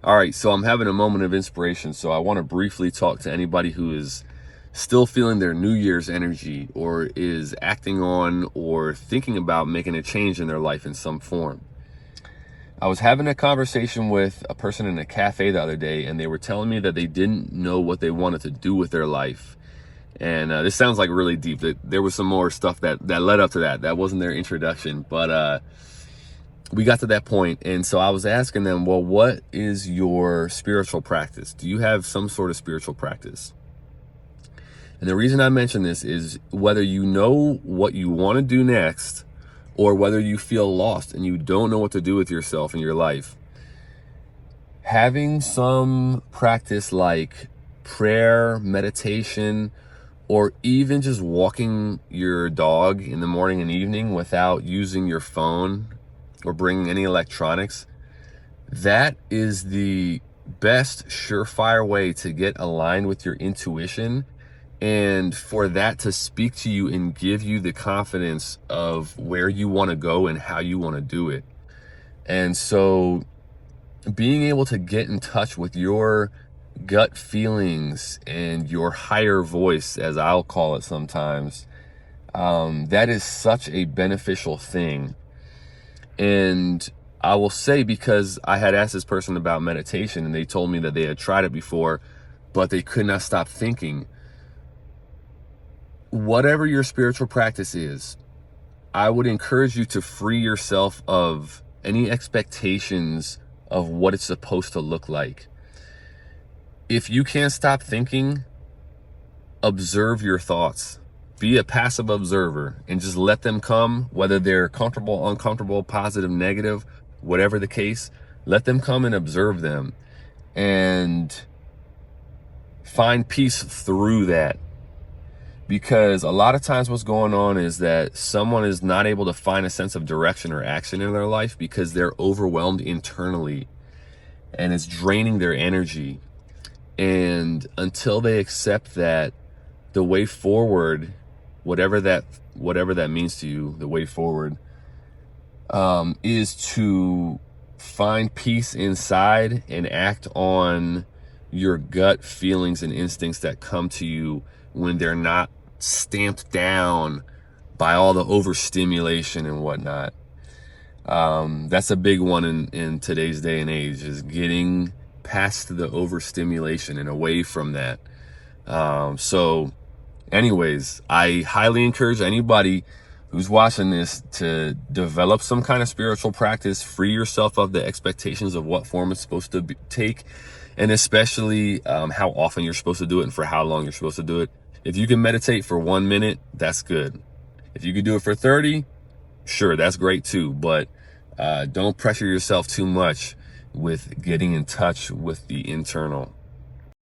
All right, so I'm having a moment of inspiration. So I want to briefly talk to anybody who is still feeling their New Year's energy or is acting on or thinking about making a change in their life in some form. I was having a conversation with a person in a cafe the other day, and they were telling me that they didn't know what they wanted to do with their life. And this sounds like really deep. There was some more stuff that led up to that. That wasn't their introduction, but we got to that point. And so I was asking them, well, what is your spiritual practice? Do you have some sort of spiritual practice? And the reason I mention this is whether you know what you want to do next or whether you feel lost and you don't know what to do with yourself in your life, having some practice like prayer, meditation, or even just walking your dog in the morning and evening without using your phone or bringing any electronics, that is the best surefire way to get aligned with your intuition and for that to speak to you and give you the confidence of where you want to go and how you want to do it. And so being able to get in touch with your gut feelings and your higher voice, as I'll call it sometimes, that is such a beneficial thing. And I will say, because I had asked this person about meditation and they told me that they had tried it before, but they could not stop thinking. Whatever your spiritual practice is, I would encourage you to free yourself of any expectations of what it's supposed to look like. If you can't stop thinking, observe your thoughts. Be a passive observer and just let them come, whether they're comfortable, uncomfortable, positive, negative, whatever the case. Let them come and observe them and find peace through that. Because a lot of times what's going on is that someone is not able to find a sense of direction or action in their life because they're overwhelmed internally and it's draining their energy. And until they accept that the way forward, whatever that means to you, the way forward is to find peace inside and act on your gut feelings and instincts that come to you when they're not stamped down by all the overstimulation and whatnot. That's a big one in today's day and age, is getting past the overstimulation and away from that. So anyways, I highly encourage anybody who's watching this to develop some kind of spiritual practice. Free yourself of the expectations of what form it's supposed to take, and especially how often you're supposed to do it and for how long you're supposed to do it. If you can meditate for 1 minute, that's good. If you can do it for 30, sure, that's great too. But don't pressure yourself too much with getting in touch with the internal.